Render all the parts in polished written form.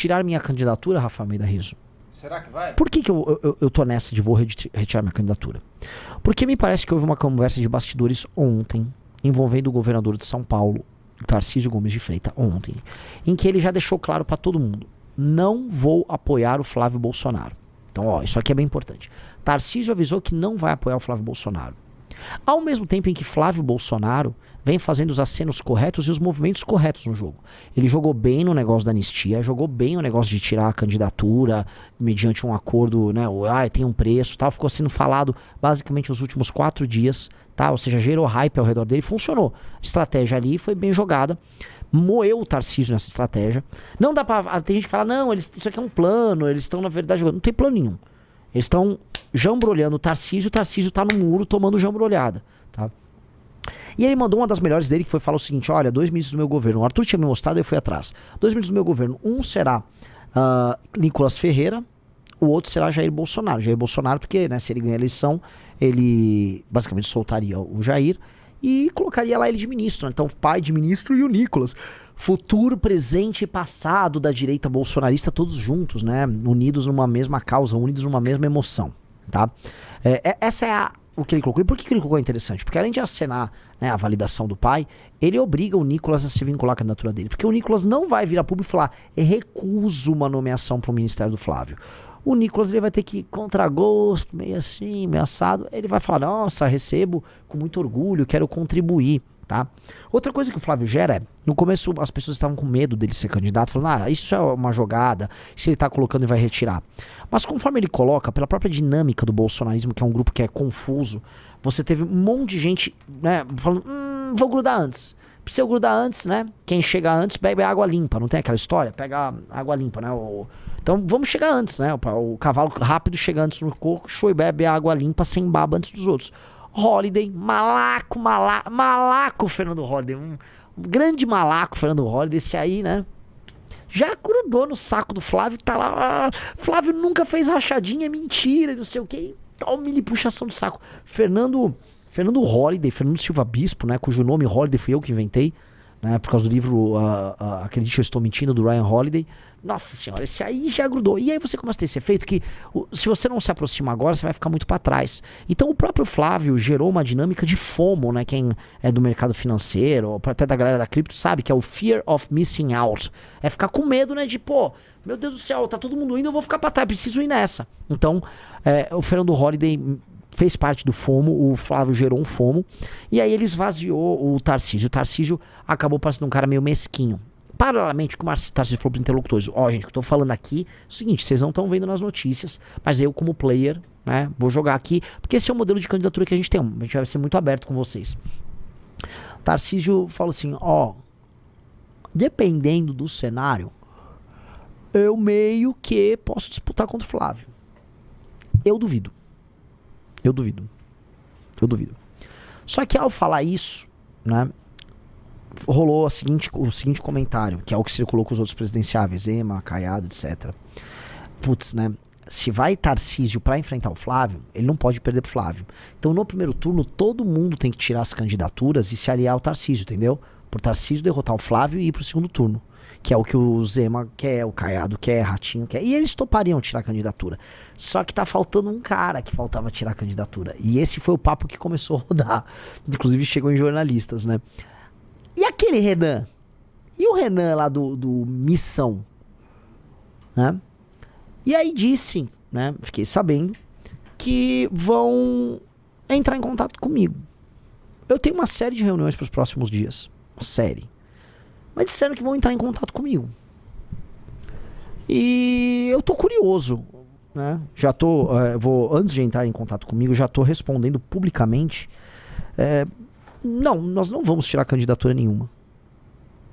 retirar minha candidatura, Rafael Almeida Rizzo. Será que vai? Por que eu tô nessa de vou retirar minha candidatura? Porque me parece que houve uma conversa de bastidores ontem, envolvendo o governador de São Paulo, Tarcísio Gomes de Freitas, ontem, em que ele já deixou claro para todo mundo: não vou apoiar o Flávio Bolsonaro. Então, ó, isso aqui é bem importante. Tarcísio avisou que não vai apoiar o Flávio Bolsonaro. Ao mesmo tempo em que Flávio Bolsonaro vem fazendo os acenos corretos e os movimentos corretos no jogo. Ele jogou bem no negócio da anistia, jogou bem o negócio de tirar a candidatura mediante um acordo, né? Tem um preço, tal. Ficou sendo falado basicamente os últimos 4 dias, tá? Ou seja, gerou hype ao redor dele, funcionou. A estratégia ali foi bem jogada. Moeu o Tarcísio nessa estratégia. Não dá pra... Tem gente que fala, não, isso aqui é um plano, eles estão na verdade jogando. Não tem plano nenhum. Eles estão jambrolhando o Tarcísio tá no muro tomando jambrolhada, tá? E ele mandou uma das melhores dele, que foi falar o seguinte: olha, 2 ministros do meu governo, o Arthur tinha me mostrado e eu fui atrás. 2 ministros do meu governo, um será Nicolas Ferreira, o outro será Jair Bolsonaro. Jair Bolsonaro porque, né, se ele ganhar a eleição, ele basicamente soltaria o Jair e colocaria lá ele de ministro, né? Então pai de ministro e o Nicolas. Futuro, presente e passado da direita bolsonarista, todos juntos, né? Unidos numa mesma causa, unidos numa mesma emoção, tá? Essa é o que ele colocou. E por que ele colocou interessante? Porque além de acenar, né, a validação do pai, ele obriga o Nicolas a se vincular à candidatura dele. Porque o Nicolas não vai vir a público e falar: recuso uma nomeação para o Ministério do Flávio. O Nicolas, ele vai ter que, contra gosto, meio assim, meio assado, ele vai falar: nossa, recebo com muito orgulho, quero contribuir, tá? Outra coisa que o Flávio gera é, no começo as pessoas estavam com medo dele ser candidato, falando: isso é uma jogada, se ele tá colocando e vai retirar. Mas conforme ele coloca, pela própria dinâmica do bolsonarismo, que é um grupo que é confuso, você teve um monte de gente, né, falando: vou grudar antes. Se eu grudar antes, né, quem chega antes bebe água limpa, não tem aquela história? Pega água limpa, né, então vamos chegar antes, né, o cavalo rápido chega antes no coco, show, e bebe água limpa sem baba antes dos outros. Holiday, malaco Fernando Holiday, um grande malaco Fernando Holiday, esse aí, né, já grudou no saco do Flávio, tá lá: Flávio nunca fez rachadinha, é mentira, não sei o que, tome-lhe puxação de saco. Fernando Holiday, Fernando Silva Bispo, né, cujo nome Holiday fui eu que inventei, né, por causa do livro Acredite, Eu Estou Mentindo, do Ryan Holiday. Nossa senhora, esse aí já grudou. E aí você começa a ter esse efeito que, se você não se aproxima agora, você vai ficar muito para trás. Então o próprio Flávio gerou uma dinâmica de FOMO, né? Quem é do mercado financeiro, ou até da galera da cripto, sabe que é o Fear of Missing Out. É ficar com medo, né, de, pô, meu Deus do céu, tá todo mundo indo, eu vou ficar para trás, preciso ir nessa. Então, o Fernando Holiday fez parte do FOMO, o Flávio gerou um FOMO, e aí ele esvaziou o Tarcísio. O Tarcísio acabou parecendo um cara meio mesquinho. Paralelamente, como o Tarcísio falou para os interlocutores: gente, o que eu tô falando aqui é o seguinte, vocês não estão vendo nas notícias, mas eu, como player, né, vou jogar aqui, porque esse é o modelo de candidatura que a gente tem, a gente vai ser muito aberto com vocês. Tarcísio falou assim: dependendo do cenário, eu meio que posso disputar contra o Flávio. Eu duvido. Só que ao falar isso, né, rolou o seguinte comentário, que é o que circulou com os outros presidenciáveis, Zema, Caiado, etc. Putz, né? Se vai Tarcísio pra enfrentar o Flávio, ele não pode perder pro Flávio. Então no primeiro turno todo mundo tem que tirar as candidaturas e se aliar ao Tarcísio, entendeu? Por Tarcísio derrotar o Flávio e ir pro segundo turno. Que é o que o Zema quer, o Caiado quer, Ratinho quer. E eles topariam tirar a candidatura. Só que tá faltando um cara que faltava tirar a candidatura. E esse foi o papo que começou a rodar. Inclusive chegou em jornalistas, né? E aquele Renan? E o Renan lá do Missão? Né? E aí disse, né? Fiquei sabendo que vão entrar em contato comigo. Eu tenho uma série de reuniões para os próximos dias. Uma série. Mas disseram que vão entrar em contato comigo. E eu tô curioso, né? Já tô, antes de entrar em contato comigo, já tô respondendo publicamente. Não, nós não vamos tirar candidatura nenhuma.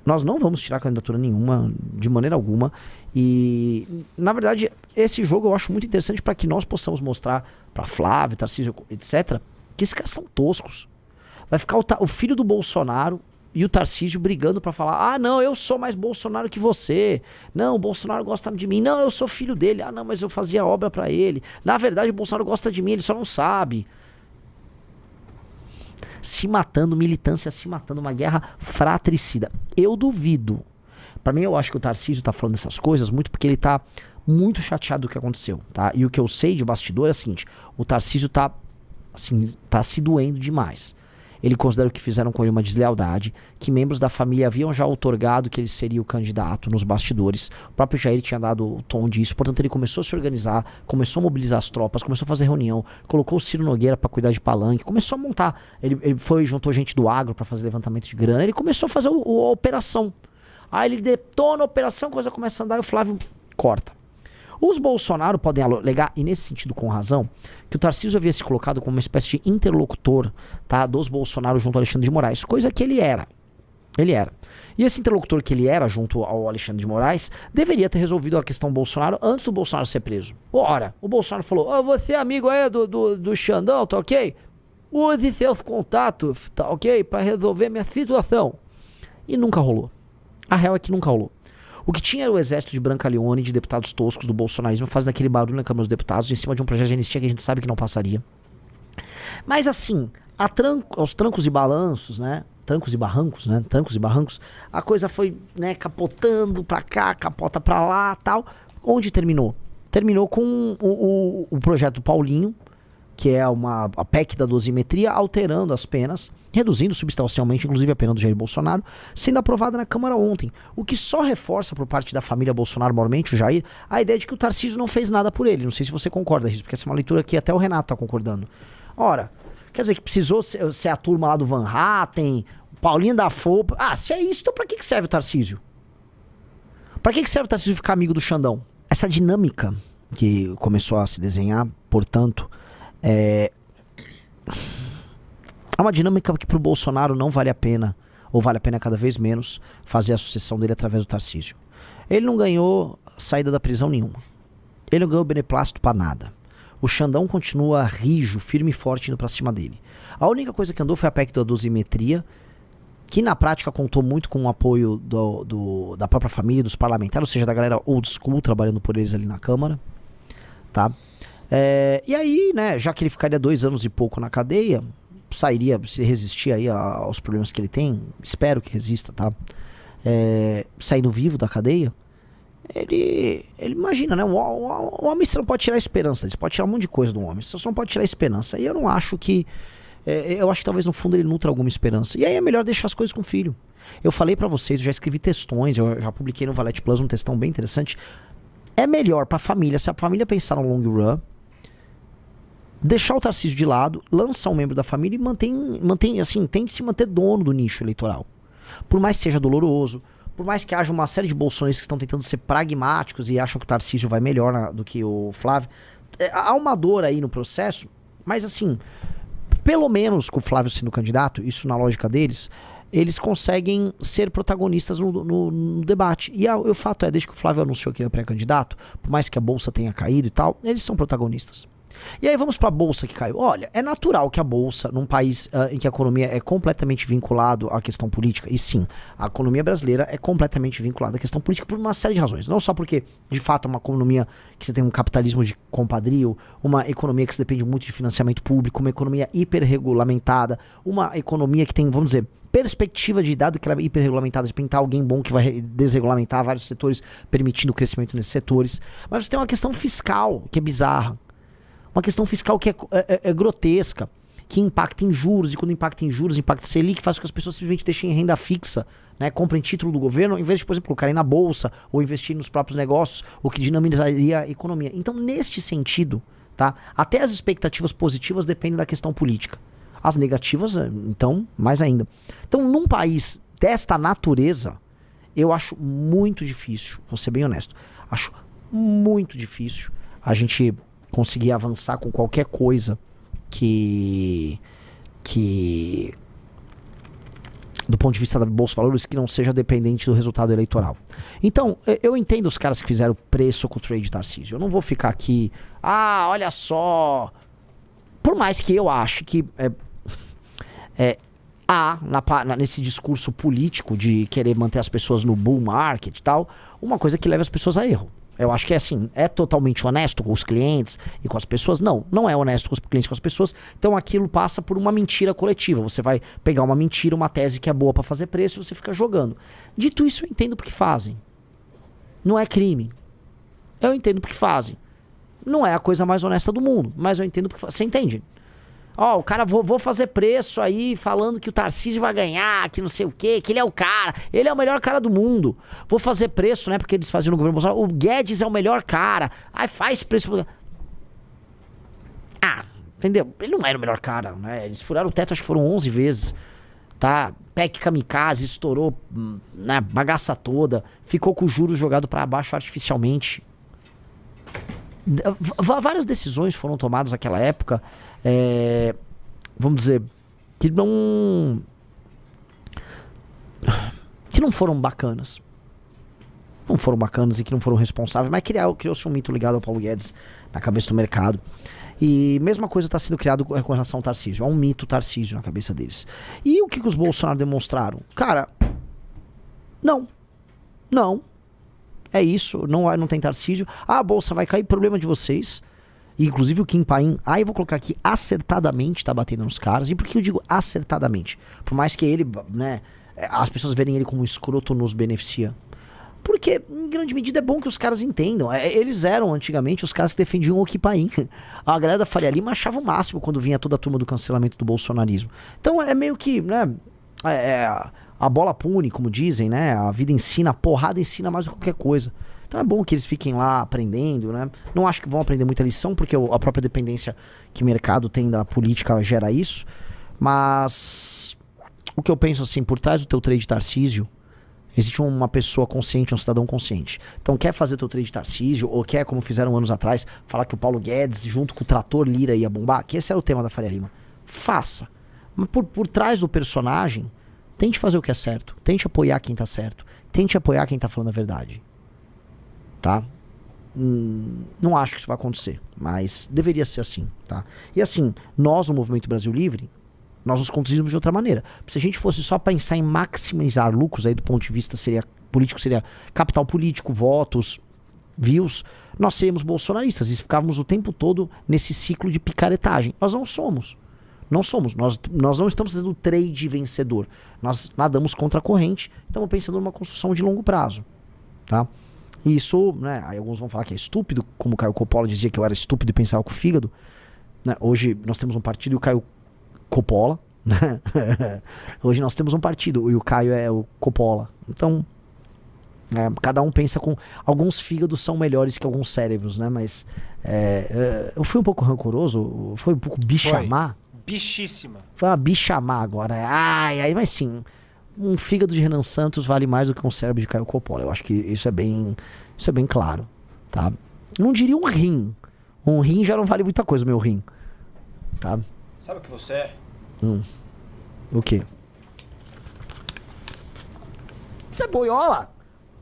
Nós não vamos tirar candidatura nenhuma, de maneira alguma. E, na verdade, esse jogo eu acho muito interessante para que nós possamos mostrar para Flávio, Tarcísio, etc., que esses caras são toscos. Vai ficar o filho do Bolsonaro e o Tarcísio brigando pra falar: não, eu sou mais Bolsonaro que você. Não, o Bolsonaro gosta de mim. Não, eu sou filho dele. Não, mas eu fazia obra pra ele. Na verdade, o Bolsonaro gosta de mim, ele só não sabe. Se matando, militância se matando, uma guerra fratricida. Eu duvido. Pra mim, eu acho que o Tarcísio tá falando essas coisas muito porque ele tá muito chateado do que aconteceu, tá? E o que eu sei de bastidor é o seguinte, o Tarcísio tá, assim, tá se doendo demais. Ele considera que fizeram com ele uma deslealdade, que membros da família haviam já outorgado que ele seria o candidato nos bastidores. O próprio Jair tinha dado o tom disso, portanto ele começou a se organizar, começou a mobilizar as tropas, começou a fazer reunião, colocou o Ciro Nogueira para cuidar de palanque, começou a montar. Ele foi, juntou gente do agro para fazer levantamento de grana, ele começou a fazer a operação. Aí ele detona a operação, a coisa começa a andar e o Flávio corta. Os Bolsonaro podem alegar, e nesse sentido com razão, que o Tarcísio havia se colocado como uma espécie de interlocutor, tá, dos Bolsonaro junto ao Alexandre de Moraes, coisa que ele era. Ele era. E esse interlocutor que ele era junto ao Alexandre de Moraes deveria ter resolvido a questão Bolsonaro antes do Bolsonaro ser preso. Ora, o Bolsonaro falou, você é amigo aí do Xandão, tá ok? Use seus contatos, tá ok? Pra resolver minha situação. E nunca rolou. A real é que nunca rolou. O que tinha era o exército de Brancaleone, de deputados toscos do bolsonarismo, fazendo aquele barulho na Câmara dos Deputados, em cima de um projeto de anistia que a gente sabe que não passaria. Mas assim, aos trancos e balanços, né? Trancos e barrancos, né? Trancos e barrancos, a coisa foi, né, capotando pra cá, capota pra lá, tal. Onde terminou? Terminou com o projeto do Paulinho, que é a PEC da dosimetria, alterando as penas, reduzindo substancialmente, inclusive a pena do Jair Bolsonaro, sendo aprovada na Câmara ontem. O que só reforça por parte da família Bolsonaro, mormente o Jair, a ideia de que o Tarcísio não fez nada por ele. Não sei se você concorda, Riz, porque essa é uma leitura que até o Renato tá concordando. Ora, quer dizer que precisou ser a turma lá do Van Hatten, o Paulinho da Fopa. Ah, se é isso, então pra que serve o Tarcísio? Pra que serve o Tarcísio ficar amigo do Xandão? Essa dinâmica que começou a se desenhar, portanto, é uma dinâmica que pro Bolsonaro não vale a pena, ou vale a pena cada vez menos, fazer a sucessão dele através do Tarcísio. Ele não ganhou saída da prisão nenhuma. Ele não ganhou beneplácito pra nada. O Xandão continua rijo, firme e forte indo pra cima dele. A única coisa que andou foi a PEC da dosimetria, que na prática contou muito com o apoio da própria família, dos parlamentares, ou seja, da galera old school trabalhando por eles ali na Câmara, tá? E aí, né, já que ele ficaria 2 anos e pouco na cadeia, sairia, se resistir aí aos problemas que ele tem, espero que resista, tá? Saindo vivo da cadeia, ele imagina, né? O homem você não pode tirar a esperança, você pode tirar um monte de coisa do homem, você só não pode tirar a esperança. E eu não acho que, eu acho que talvez no fundo ele nutra alguma esperança. E aí é melhor deixar as coisas com o filho. Eu falei pra vocês, eu já escrevi textões, eu já publiquei no Valete Plus um textão bem interessante. É melhor pra família, se a família pensar no long run, deixar o Tarcísio de lado, lançar um membro da família e mantém assim, tem que se manter dono do nicho eleitoral. Por mais que seja doloroso, por mais que haja uma série de bolsonaristas que estão tentando ser pragmáticos e acham que o Tarcísio vai melhor do que o Flávio, há uma dor aí no processo, mas assim, pelo menos com o Flávio sendo candidato, isso na lógica deles, eles conseguem ser protagonistas no debate. E o fato é, desde que o Flávio anunciou que ele é pré-candidato, por mais que a bolsa tenha caído e tal, eles são protagonistas. E aí vamos para a bolsa que caiu. Olha, é natural que a bolsa, num país em que a economia é completamente vinculada à questão política, e sim, a economia brasileira é completamente vinculada à questão política por uma série de razões. Não só porque, de fato, é uma economia que você tem um capitalismo de compadrio, uma economia que se depende muito de financiamento público, uma economia hiperregulamentada, uma economia que tem, vamos dizer, perspectiva de, dado que ela é hiperregulamentada, de pintar alguém bom que vai desregulamentar vários setores, permitindo o crescimento nesses setores. Mas você tem uma questão fiscal que é bizarra. Uma questão fiscal que é grotesca, que impacta em juros, e quando impacta em juros, impacta em Selic, faz com que as pessoas simplesmente deixem em renda fixa, né, comprem título do governo, em vez de, por exemplo, colocarem na bolsa, ou investir nos próprios negócios, o que dinamizaria a economia. Então, neste sentido, tá, até as expectativas positivas dependem da questão política. As negativas, então, mais ainda. Então, num país desta natureza, eu acho muito difícil, vou ser bem honesto, acho muito difícil a gente conseguir avançar com qualquer coisa que do ponto de vista da Bolsa de Valores, que não seja dependente do resultado eleitoral. Então, eu entendo os caras que fizeram preço com o trade Tarcísio. Eu não vou ficar aqui, olha só. Por mais que eu ache que nesse discurso político de querer manter as pessoas no bull market e tal, uma coisa que leva as pessoas a erro. Eu acho que é totalmente honesto com os clientes e com as pessoas. Não, não é honesto com os clientes e com as pessoas. Então aquilo passa por uma mentira coletiva. Você vai pegar uma mentira, uma tese que é boa para fazer preço e você fica jogando. Dito isso, eu entendo porque fazem. Não é crime. Eu entendo porque fazem. Não é a coisa mais honesta do mundo, mas eu entendo porque fazem. Você entende? O cara, vou fazer preço aí, falando que o Tarcísio vai ganhar, que não sei o quê, que ele é o cara, ele é o melhor cara do mundo. Vou fazer preço, né, porque eles faziam no governo Bolsonaro, o Guedes é o melhor cara, aí faz preço. Entendeu? Ele não era o melhor cara, né, eles furaram o teto, acho que foram 11 vezes, tá? PEC kamikaze, estourou, né, bagaça toda, ficou com o juros jogado pra baixo artificialmente. Várias decisões foram tomadas naquela época, vamos dizer, que não foram bacanas. Não foram bacanas e que não foram responsáveis, mas criou-se um mito ligado ao Paulo Guedes na cabeça do mercado. E mesma coisa está sendo criado com relação ao Tarcísio. Há um mito Tarcísio na cabeça deles. E o que os Bolsonaro demonstraram? Cara, não. É isso, não tem Tarcísio. A bolsa vai cair, problema de vocês. Inclusive o Kim Paim, eu vou colocar aqui, acertadamente tá batendo nos caras. E por que eu digo acertadamente? Por mais que ele, né, as pessoas verem ele como um escroto, nos beneficia. Porque, em grande medida, é bom que os caras entendam. Eles eram, antigamente, os caras que defendiam o Kim Paim. A galera da Faria Lima achava o máximo quando vinha toda a turma do cancelamento do bolsonarismo. Então é meio que, né, a bola pune, como dizem, né? A vida ensina, a porrada ensina mais do que qualquer coisa. Então é bom que eles fiquem lá aprendendo, né? Não acho que vão aprender muita lição, porque a própria dependência que o mercado tem da política gera isso. Mas o que eu penso assim, por trás do teu trade Tarcísio, existe uma pessoa consciente, um cidadão consciente. Então quer fazer teu trade Tarcísio, ou quer, como fizeram anos atrás, falar que o Paulo Guedes, junto com o Trator Lira, ia bombar, que esse era o tema da Faria Lima. Faça. Mas por trás do personagem, tente fazer o que é certo. Tente apoiar quem tá certo. Tente apoiar quem tá falando a verdade. Tá? Não acho que isso vai acontecer, mas deveria ser assim, tá? E assim, nós no Movimento Brasil Livre, nós nos conduzimos de outra maneira. Se a gente fosse só pensar em maximizar lucros, aí do ponto de vista político, seria capital político, votos, views, nós seríamos bolsonaristas e ficávamos o tempo todo nesse ciclo de picaretagem. Nós não somos. Nós não estamos fazendo trade vencedor. Nós nadamos contra a corrente, estamos pensando numa construção de longo prazo, tá? E isso, né, aí alguns vão falar que é estúpido, como o Caio Coppola dizia que eu era estúpido e pensava com o fígado, né? Hoje nós temos um partido e o Caio Coppola, né? Hoje nós temos um partido e o Caio é o Coppola. Então, cada um pensa com... Alguns fígados são melhores que alguns cérebros, né? Mas eu fui um pouco rancoroso, foi um pouco bichamar. Bichíssima. Foi uma bichamar agora. Mas sim... Um fígado de Renan Santos vale mais do que um cérebro de Caio Coppola. Eu acho que isso é bem claro, tá? Não diria um rim. Um rim já não vale muita coisa, meu rim. Tá? Sabe o que você é? O quê? Você é boiola?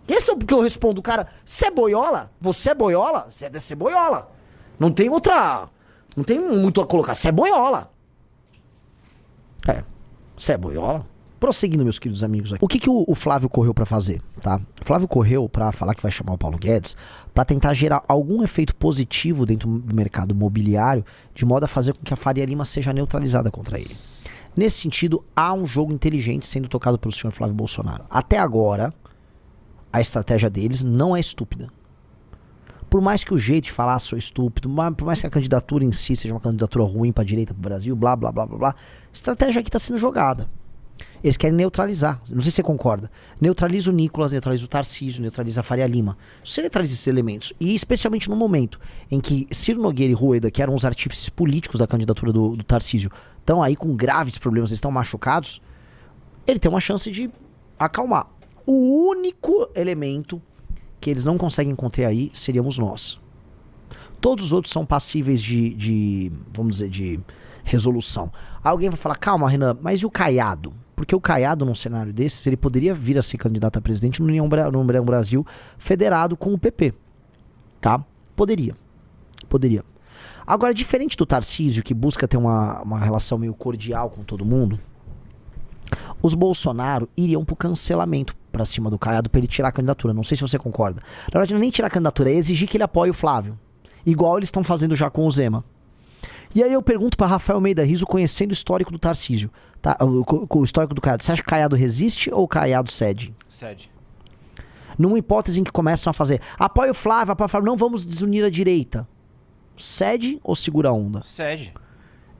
Esse é o que eu respondo, cara. Você é boiola? Você é boiola? Você deve ser boiola. Não tem muito a colocar. Você é boiola. Você é boiola? Prosseguindo, meus queridos amigos, aqui. O que o Flávio correu pra fazer, tá? O Flávio correu pra falar que vai chamar o Paulo Guedes pra tentar gerar algum efeito positivo dentro do mercado imobiliário, de modo a fazer com que a Faria Lima seja neutralizada contra ele. Nesse sentido, há um jogo inteligente sendo tocado pelo senhor Flávio Bolsonaro. Até agora, a estratégia deles não é estúpida. Por mais que o jeito de falar sou estúpido, por mais que a candidatura em si seja uma candidatura ruim pra direita, pro Brasil, blá, blá, blá, blá, blá, a estratégia aqui tá sendo jogada. Eles querem neutralizar, não sei se você concorda. Neutraliza o Nicolas, neutraliza o Tarcísio, neutraliza a Faria Lima. Se você neutraliza esses elementos, e especialmente no momento em que Ciro Nogueira e Rueda, que eram os artífices políticos da candidatura do Tarcísio, estão aí com graves problemas, eles estão machucados, ele tem uma chance de acalmar. O único elemento que eles não conseguem conter aí seríamos nós. Todos os outros são passíveis vamos dizer, de resolução. Alguém vai falar, calma, Renan, mas e o Caiado? Porque o Caiado, num cenário desses, ele poderia vir a ser candidato a presidente no União Brasil federado com o PP. Tá? Poderia. Agora, diferente do Tarcísio, que busca ter uma relação meio cordial com todo mundo, os Bolsonaro iriam pro cancelamento pra cima do Caiado pra ele tirar a candidatura. Não sei se você concorda. Na verdade, não é nem tirar a candidatura, é exigir que ele apoie o Flávio. Igual eles estão fazendo já com o Zema. E aí eu pergunto pra Rafael Almeida Rizzo, conhecendo o histórico do Tarcísio, tá? O histórico do Caiado. Você acha que o Caiado resiste ou o Caiado cede? Cede. Numa hipótese em que começam a fazer apoia o Flávio, não vamos desunir a direita. Cede ou segura a onda? Cede.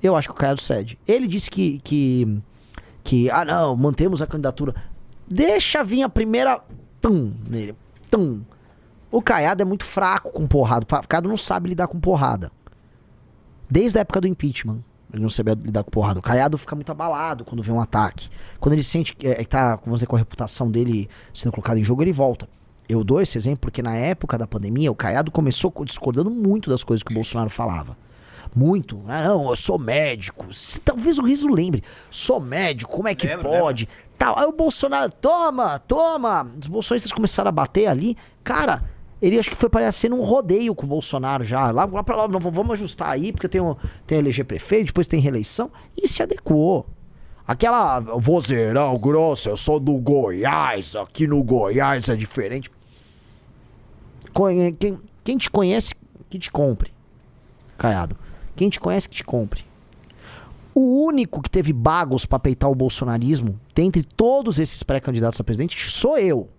Eu acho que o Caiado cede. Ele disse que não, mantemos a candidatura. Deixa vir a primeira nele. O Caiado é muito fraco com porrada. O Caiado não sabe lidar com porrada. Desde a época do impeachment, ele não sabia lidar com porrada. O Caiado fica muito abalado quando vê um ataque. Quando ele sente que tá, vamos dizer, com a reputação dele sendo colocada em jogo, ele volta. Eu dou esse exemplo porque na época da pandemia, o Caiado começou discordando muito das coisas que o Bolsonaro falava. Muito. Não, eu sou médico. Talvez o Rizzo lembre. Sou médico, como é que pode? Tal. Aí o Bolsonaro, toma. Os bolsonaristas começaram a bater ali. Cara, ele acho que foi parecendo um rodeio com o Bolsonaro já. Lá pra lá, vamos ajustar aí, porque tem eleger prefeito, depois tem reeleição. E se adequou. Aquela vozeirão grosso, eu sou do Goiás, aqui no Goiás é diferente. Quem te conhece, que te compre. Caiado. Quem te conhece, que te compre. O único que teve bagos pra peitar o bolsonarismo, dentre todos esses pré-candidatos a presidente, sou eu.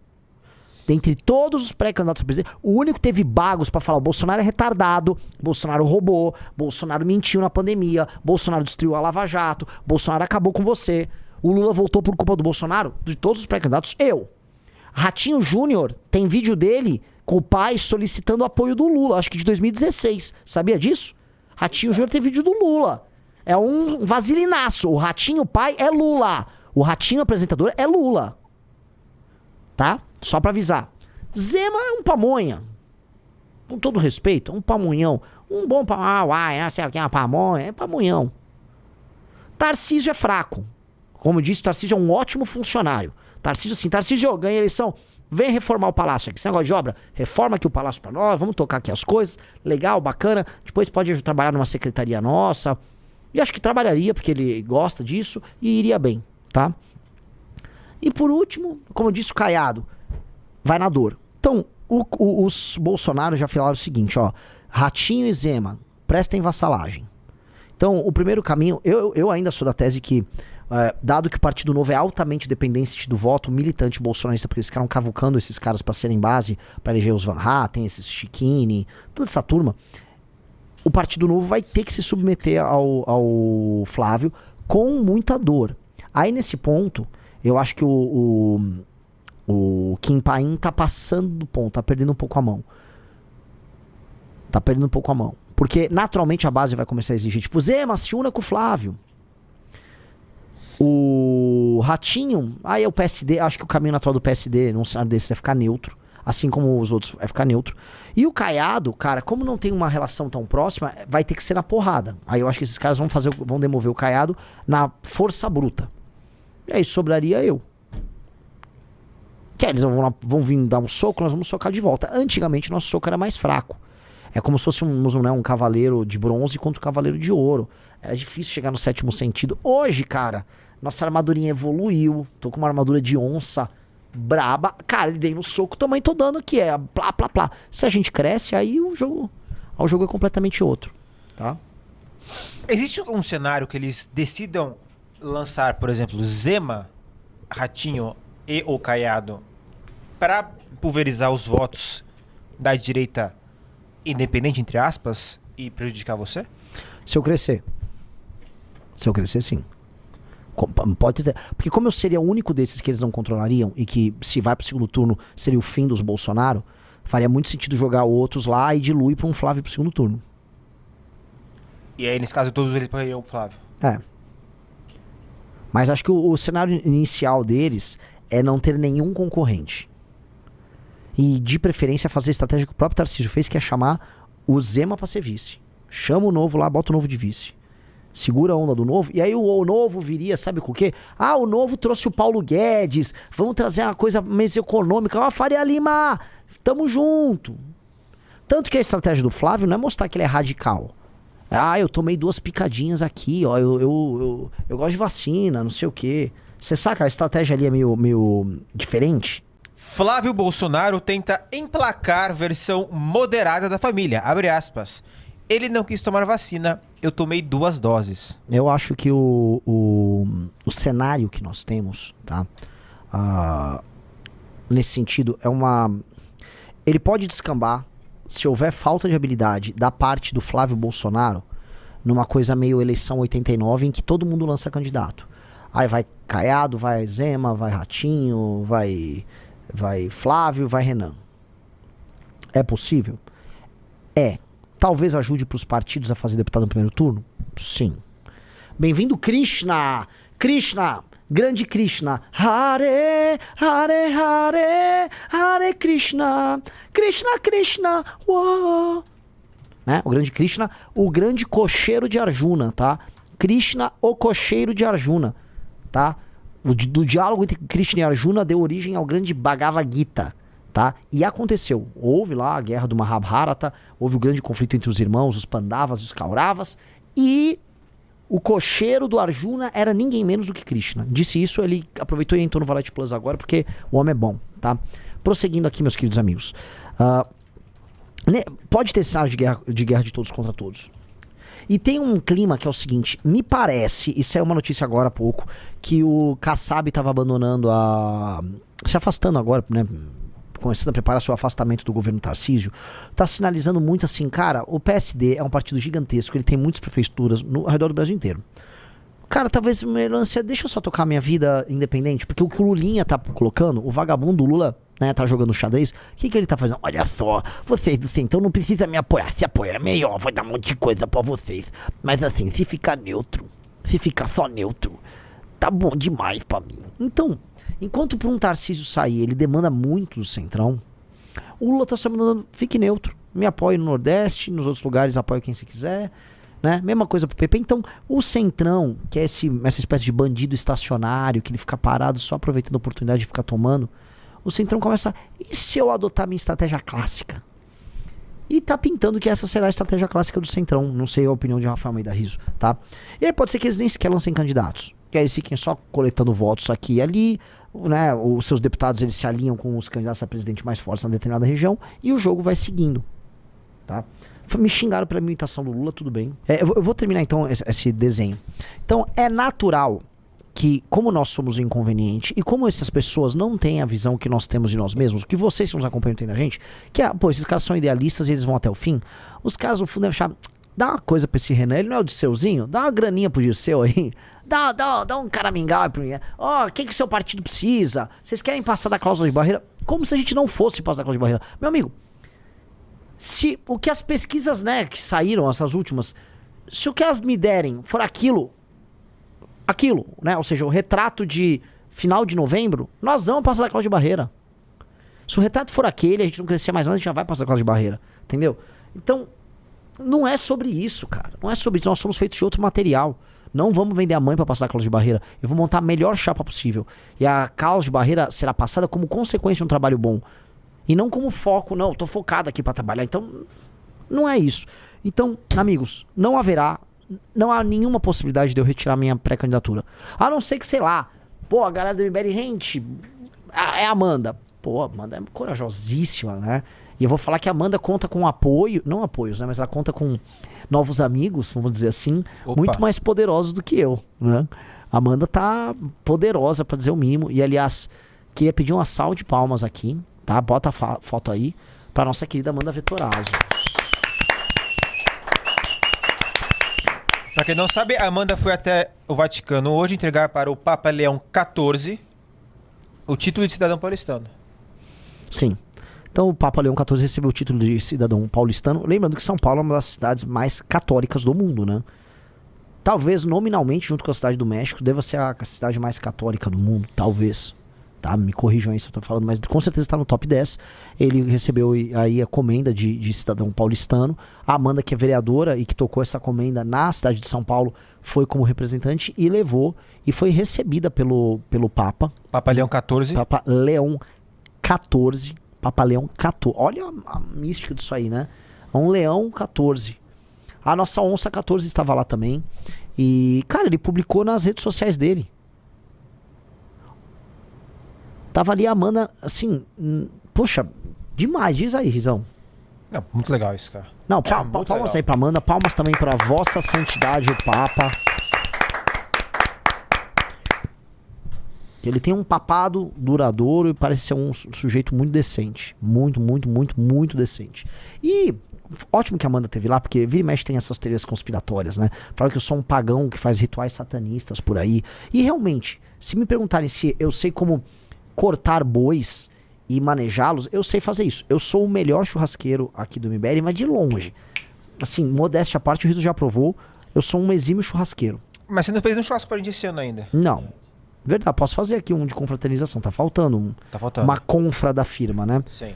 Dentre todos os pré-candidatos a presidente, o único que teve bagos pra falar: o Bolsonaro é retardado, Bolsonaro roubou, Bolsonaro mentiu na pandemia, Bolsonaro destruiu a Lava Jato, Bolsonaro acabou com você, o Lula voltou por culpa do Bolsonaro. De todos os pré-candidatos, eu. Ratinho Júnior tem vídeo dele com o pai solicitando apoio do Lula, acho que de 2016. Sabia disso? Ratinho Júnior tem vídeo do Lula. É um vaselinaço. O Ratinho pai é Lula. O Ratinho apresentador é Lula. Tá? Só pra avisar. Zema é um pamonha. Com todo respeito, um pamonhão. Um bom pamonha. Sei o que é uma pamonha. É pamonhão. Tarcísio é fraco. Como eu disse, Tarcísio é um ótimo funcionário. Tarcísio ganha a eleição. Vem reformar o palácio aqui. Esse negócio de obra, reforma aqui o palácio pra nós, vamos tocar aqui as coisas. Legal, bacana. Depois pode trabalhar numa secretaria nossa. E acho que trabalharia, porque ele gosta disso e iria bem, tá? E por último, como eu disse, o Caiado vai na dor. Então, os Bolsonaro já falaram o seguinte, ó. Ratinho e Zema, prestem vassalagem. Então, o primeiro caminho, eu ainda sou da tese que, dado que o Partido Novo é altamente dependente do voto militante bolsonarista, porque eles ficaram cavucando esses caras pra serem base, pra eleger os Van Hatten, esses Chiquini, toda essa turma, o Partido Novo vai ter que se submeter ao Flávio com muita dor. Aí nesse ponto, eu acho que o Kim Paim tá passando do ponto, tá perdendo um pouco a mão. Porque naturalmente a base vai começar a exigir, tipo, Zema, se una com o Flávio. O Ratinho, aí é o PSD, acho que o caminho natural do PSD num cenário desse é ficar neutro, assim como os outros, é ficar neutro. E o Caiado, cara, como não tem uma relação tão próxima, vai ter que ser na porrada. Aí eu acho que esses caras vão demover o Caiado na força bruta. E aí sobraria eu. Que eles vão vir dar um soco, nós vamos socar de volta. Antigamente nosso soco era mais fraco. É como se fosse um cavaleiro de bronze contra um cavaleiro de ouro. Era difícil chegar no sétimo sentido. Hoje, cara, nossa armadurinha evoluiu. Tô com uma armadura de onça braba. Cara, ele dei no soco, também tô dando aqui. É plá, plá, plá. Se a gente cresce, aí o jogo é completamente outro. Tá? Existe um cenário que eles decidam lançar, por exemplo, Zema, Ratinho e o Caiado para pulverizar os votos da direita independente, entre aspas, e prejudicar você? Se eu crescer, sim. Pode ter. Porque como eu seria o único desses que eles não controlariam e que se vai pro segundo turno seria o fim dos Bolsonaro, faria muito sentido jogar outros lá e diluir pra um Flávio pro segundo turno. E aí, nesse caso, todos eles poderiam pro Flávio? É. Mas acho que o cenário inicial deles é não ter nenhum concorrente. E de preferência fazer a estratégia que o próprio Tarcísio fez, que é chamar o Zema pra ser vice. Chama o Novo lá, bota o Novo de vice. Segura a onda do Novo. E aí o Novo viria, sabe com o quê? Ah, o Novo trouxe o Paulo Guedes. Vamos trazer uma coisa mais econômica. Ó, Faria Lima, tamo junto. Tanto que a estratégia do Flávio não é mostrar que ele é radical. Ah, eu tomei 2 picadinhas aqui, ó. Eu gosto de vacina, não sei o quê. Você saca? A estratégia ali é meio diferente. Flávio Bolsonaro tenta emplacar versão moderada da família. Abre aspas. Ele não quis tomar vacina, eu tomei 2 doses. Eu acho que o cenário que nós temos, tá? Nesse sentido, ele pode descambar, se houver falta de habilidade da parte do Flávio Bolsonaro, numa coisa meio eleição 89, em que todo mundo lança candidato. Aí vai Caiado, vai Zema, vai Ratinho, vai Flávio, vai Renan. É possível? É. Talvez ajude para os partidos a fazer deputado no primeiro turno? Sim. Bem-vindo, Krishna! Krishna! Grande Krishna! Hare, Hare, Hare, Hare Krishna! Krishna, Krishna! Uau! Né? O grande Krishna, o grande cocheiro de Arjuna, tá? Krishna, o cocheiro de Arjuna, tá? Do diálogo entre Krishna e Arjuna deu origem ao grande Bhagavad Gita, tá? E aconteceu, houve lá a guerra do Mahabharata, houve o grande conflito entre os irmãos, os Pandavas e os Kauravas, e o cocheiro do Arjuna era ninguém menos do que Krishna. Disse isso, ele aproveitou e entrou no Valete Plus agora, porque o homem é bom, tá? Prosseguindo aqui, meus queridos amigos. Pode ter cenário de guerra de todos contra todos. E tem um clima que é o seguinte, me parece, e saiu uma notícia agora há pouco, que o Kassab estava abandonando se afastando agora, né? Começando a preparar seu afastamento do governo Tarcísio, tá sinalizando muito assim, cara, o PSD é um partido gigantesco, ele tem muitas prefeituras ao redor do Brasil inteiro. Cara, talvez meu lance é, deixa eu só tocar minha vida independente, porque o que o Lulinha tá colocando, o vagabundo Lula, né, tá jogando xadrez, o que ele tá fazendo? Olha só, vocês do Centrão não precisam me apoiar, se apoiar é melhor, vai dar um monte de coisa pra vocês, mas assim, se ficar neutro, se ficar só neutro, tá bom demais pra mim. Então, enquanto para um Tarcísio sair, ele demanda muito do Centrão, o Lula tá só mandando, fique neutro, me apoie no Nordeste, nos outros lugares apoie quem você quiser, né? Mesma coisa pro PP. Então, o Centrão, que é essa espécie de bandido estacionário, que ele fica parado só aproveitando a oportunidade de ficar tomando, o Centrão começa, e se eu adotar minha estratégia clássica? E tá pintando que essa será a estratégia clássica do Centrão, não sei a opinião de Rafael Almeida Rizzo, tá? E aí pode ser que eles nem sequer lancem candidatos, que aí eles fiquem só coletando votos aqui e ali, né? Os seus deputados eles se alinham com os candidatos a presidente mais fortes na determinada região e o jogo vai seguindo, tá? Me xingaram pela minha imitação do Lula, tudo bem. Eu vou terminar então esse desenho. Então é natural que, como nós somos o inconveniente e como essas pessoas não têm a visão que nós temos de nós mesmos, que vocês que nos acompanham têm da gente, que esses caras são idealistas e eles vão até o fim, os caras no fundo devem achar, dá uma coisa pra esse Renan, ele não é o Dirceuzinho? Dá uma graninha pro Dirceu aí, dá um caramingal pra mim. O que o seu partido precisa? Vocês querem passar da cláusula de barreira? Como se a gente não fosse passar da cláusula de barreira. Meu amigo, se o que as pesquisas, né, que saíram, essas últimas, se o que elas me derem for aquilo, né, ou seja, o retrato de final de novembro, nós vamos passar da cláusula de barreira. Se o retrato for aquele, a gente não crescer mais nada, a gente já vai passar da cláusula de barreira, entendeu? Então, não é sobre isso, cara, não é sobre isso, nós somos feitos de outro material. Não vamos vender a mãe para passar da cláusula de barreira. Eu vou montar a melhor chapa possível. E a cláusula de barreira será passada como consequência de um trabalho bom. E não como foco, não, tô focado aqui pra trabalhar. Então, não é isso. Então, amigos, não há nenhuma possibilidade de eu retirar minha pré-candidatura. A não ser que, sei lá, a galera do MBL, gente, é a Amanda. A Amanda é corajosíssima, né? E eu vou falar que a Amanda conta com apoio, não apoios, né? Mas ela conta com novos amigos, vamos dizer assim, muito mais poderosos do que eu, né? A Amanda tá poderosa, pra dizer o mínimo. E, aliás, queria pedir uma salva de palmas aqui, tá? Bota a foto aí pra nossa querida Amanda Vettorazzo. Pra quem não sabe, a Amanda foi até o Vaticano hoje entregar para o Papa Leão XIV o título de cidadão paulistano. Sim. Então o Papa Leão XIV recebeu o título de cidadão paulistano. Lembrando que São Paulo é uma das cidades mais católicas do mundo, né? Talvez nominalmente, junto com a cidade do México, deva ser a cidade mais católica do mundo. Talvez. Tá? Me corrijam aí se eu tô falando, mas com certeza está no top 10. Ele recebeu aí a comenda de cidadão paulistano. A Amanda, que é vereadora e que tocou essa comenda na cidade de São Paulo, foi como representante e levou e foi recebida pelo Papa. Papa Leão XIV. Papa Leão XIV. Papa Leão XIV. Olha a mística disso aí, né? Um Leão XIV. A nossa onça 14 estava lá também. E, cara, ele publicou nas redes sociais dele. Tava ali a Amanda, assim, poxa, demais. Diz aí, Rizão. Não, muito legal isso, cara. Não, muito palmas legal. aí pra Amanda, palmas também pra Vossa Santidade, o Papa. Ele tem um papado duradouro e parece ser um sujeito muito decente. Muito, muito, muito, muito decente. E ótimo que a Amanda teve lá, porque vira e mexe tem essas teorias conspiratórias, né? Fala que eu sou um pagão que faz rituais satanistas por aí. E realmente, se me perguntarem se eu sei como cortar bois e manejá-los, eu sei fazer isso. Eu sou o melhor churrasqueiro aqui do MBL, mas de longe. Assim, modéstia à parte, o Rizzo já provou, eu sou um exímio churrasqueiro. Mas você não fez um churrasco pra gente esse ano ainda? Não. Verdade, posso fazer aqui um de confraternização, tá faltando Tá faltando. uma confra da firma, né? Sim.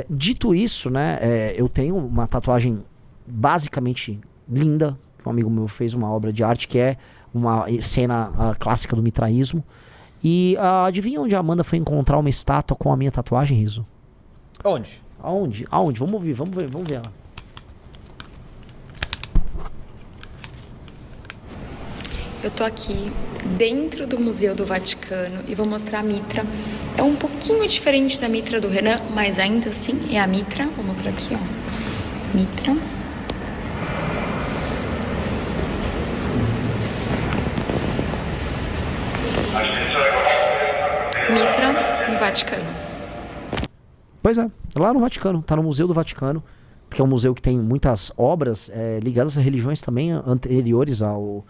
Dito isso, né, eu tenho uma tatuagem basicamente linda, que um amigo meu fez uma obra de arte, que é uma cena clássica do mitraísmo. E adivinha onde a Amanda foi encontrar uma estátua com a minha tatuagem, Rizzo? Onde? Aonde? Vamos ver ela. Eu tô aqui dentro do Museu do Vaticano e vou mostrar a mitra. É um pouquinho diferente da mitra do Renan, mas ainda assim é a mitra. Vou mostrar aqui, ó. Mitra. Mitra do Vaticano. Pois é, lá no Vaticano, tá no Museu do Vaticano, porque é um museu que tem muitas obras ligadas a religiões também anteriores ao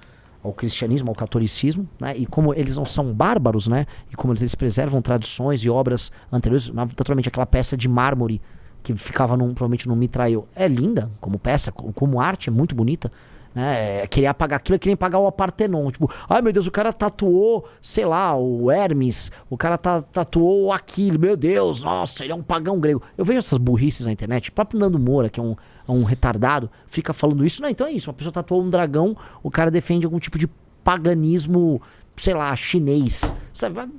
cristianismo, ao catolicismo, né? E como eles não são bárbaros, né? E como eles preservam tradições e obras anteriores, naturalmente aquela peça de mármore que ficava provavelmente no mitrail é linda como peça, como arte, é muito bonita, né? Querer apagar aquilo é querer apagar o Partenon, tipo, ai meu Deus, o cara tatuou, sei lá, o Hermes, o cara tatuou aquilo, meu Deus, nossa, ele é um pagão grego. Eu vejo essas burrices na internet, o próprio Nando Moura, que é um retardado, fica falando isso. Não, então é isso, uma pessoa tatuou um dragão, o cara defende algum tipo de paganismo, sei lá, chinês. Sabe,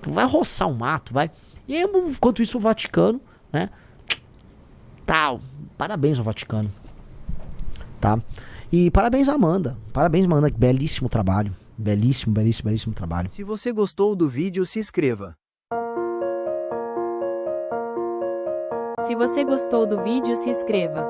vai roçar um mato, vai. E aí, enquanto isso, o Vaticano, né? Tal. Parabéns ao Vaticano. Tá? E parabéns a Amanda. Parabéns, Amanda. Belíssimo trabalho. Belíssimo, belíssimo, belíssimo trabalho. Se você gostou do vídeo, se inscreva. Se você gostou do vídeo, se inscreva.